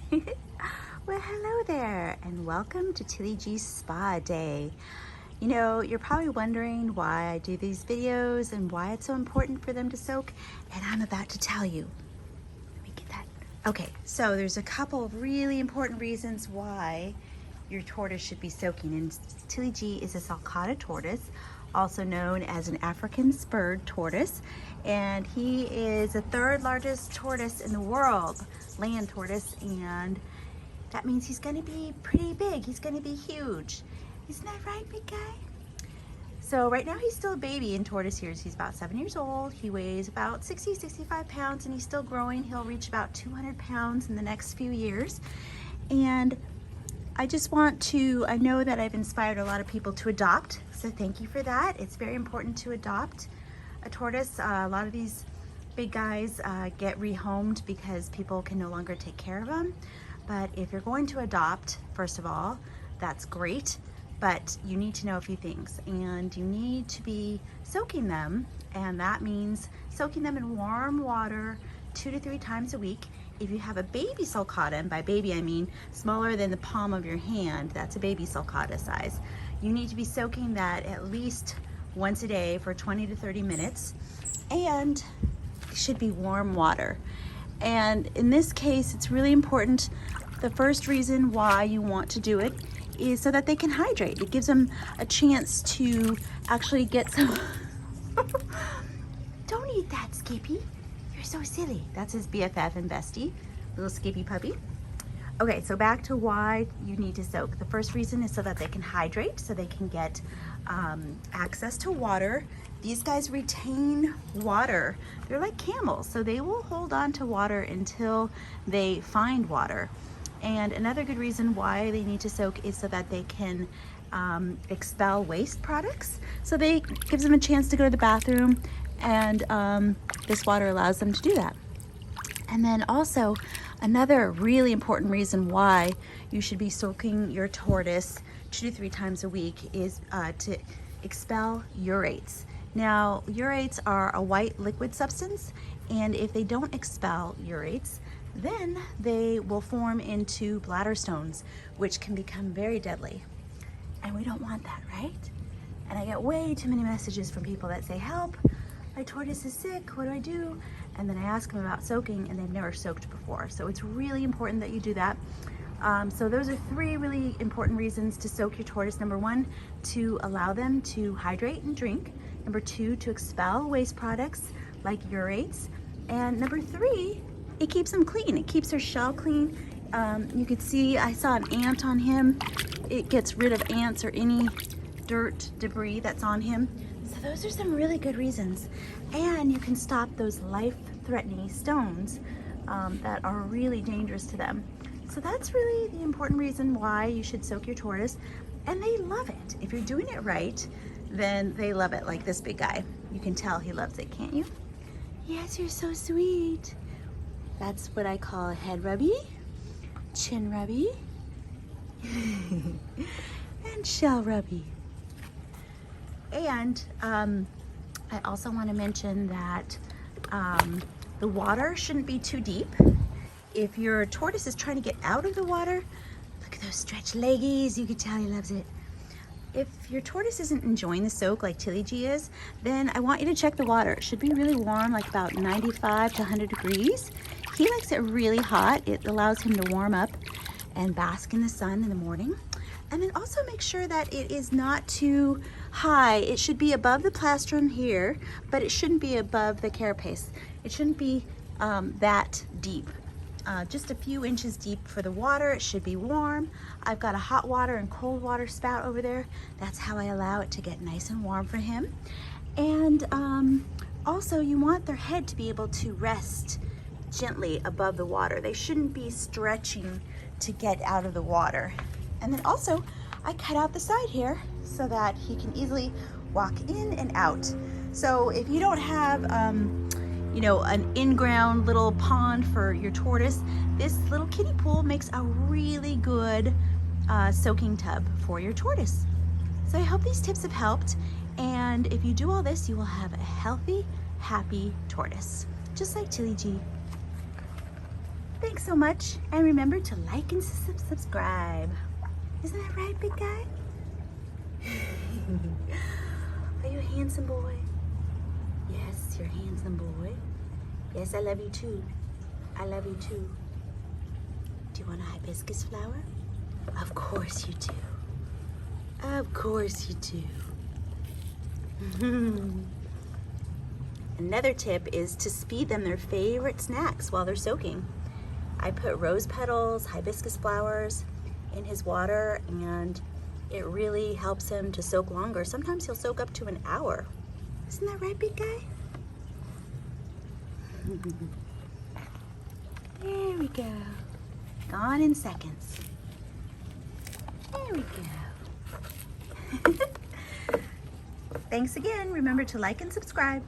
Well, hello there, and welcome to Tilly G's Spa Day. You know, you're probably wondering why I do these videos and why it's so important for them to soak, and I'm about to tell you. Let me get that. Okay, so there's a couple of really important reasons why your tortoise should be soaking. And Tilly G is a sulcata tortoise, also known as an African spurred tortoise, and he is the third largest tortoise in the world, land tortoise, and that means he's gonna be pretty big. He's gonna be huge. Isn't that right, big guy? So right now he's still a baby in tortoise years. He's about 7 years old. He weighs about 65 pounds, and he's still growing. He'll reach about 200 pounds in the next few years. And I just want to, I know that I've inspired a lot of people to adopt, so thank you for that. It's very important to adopt a tortoise. A lot of these big guys get rehomed because people can no longer take care of them. But if you're going to adopt, first of all, that's great, but you need to know a few things, and you need to be soaking them, and that means soaking them in warm water 2 to 3 times a week. If you have a baby sulcata, and by baby I mean smaller than the palm of your hand, that's a baby sulcata size, you need to be soaking that at least once a day for 20 to 30 minutes, and it should be warm water. And in this case, it's really important. The first reason why you want to do it is so that they can hydrate. It gives them a chance to actually get some... Don't eat that, Skippy. You're so silly. That's his BFF and bestie, little Skippy puppy. Okay, so back to why you need to soak. The first reason is so that they can hydrate, so they can get access to water. These guys retain water. They're like camels, so they will hold on to water until they find water. And another good reason why they need to soak is so that they can expel waste products. So they gives them a chance to go to the bathroom, and this water allows them to do that. And then also another really important reason why you should be soaking your tortoise 2 to 3 times a week is to expel urates. Now, urates are a white liquid substance, and if they don't expel urates, then they will form into bladder stones, which can become very deadly. And we don't want that, right? And I get way too many messages from people that say, help, my tortoise is sick, what do I do? And then I ask them about soaking, and they've never soaked before. So it's really important that you do that. So those are 3 really important reasons to soak your tortoise. Number 1, to allow them to hydrate and drink. Number 2, to expel waste products like urates. And number 3, it keeps them clean. It keeps their shell clean. You could see, I saw an ant on him. It gets rid of ants or any dirt, debris that's on him. So those are some really good reasons. And you can stop those life-threatening stones that are really dangerous to them. So that's really the important reason why you should soak your tortoise. And they love it. If you're doing it right, then they love it, like this big guy. You can tell he loves it, can't you? Yes, you're so sweet. That's what I call a head rubby, chin rubby, and shell rubby. And I also want to mention that the water shouldn't be too deep. If your tortoise is trying to get out of the water, look at those stretched leggies, you can tell he loves it. If your tortoise isn't enjoying the soak like Tilly G is, then I want you to check the water. It should be really warm, like about 95 to 100 degrees. He likes it really hot. It allows him to warm up and bask in the sun in the morning. And then also make sure that it is not too high. It should be above the plastron here, but it shouldn't be above the carapace. It shouldn't be that deep. Just a few inches deep for the water. It should be warm. I've got a hot water and cold water spout over there. That's how I allow it to get nice and warm for him. And also you want their head to be able to rest gently above the water. They shouldn't be stretching to get out of the water. And then also I cut out the side here so that he can easily walk in and out. So if you don't have you know, an in-ground little pond for your tortoise, this little kiddie pool makes a really good soaking tub for your tortoise. So I hope these tips have helped, and if you do all this, you will have a healthy, happy tortoise, just like Tilly G. Thanks so much. And remember to like and subscribe. Isn't that right, big guy? Are you a handsome boy? Yes, you're a handsome boy. Yes, I love you too. I love you too. Do you want a hibiscus flower? Of course you do. Of course you do. Another tip is to feed them their favorite snacks while they're soaking. I put rose petals, hibiscus flowers in his water, and it really helps him to soak longer. Sometimes he'll soak up to an hour. Isn't that right, big guy? There we go. Gone in seconds. There we go. Thanks again. Remember to like and subscribe.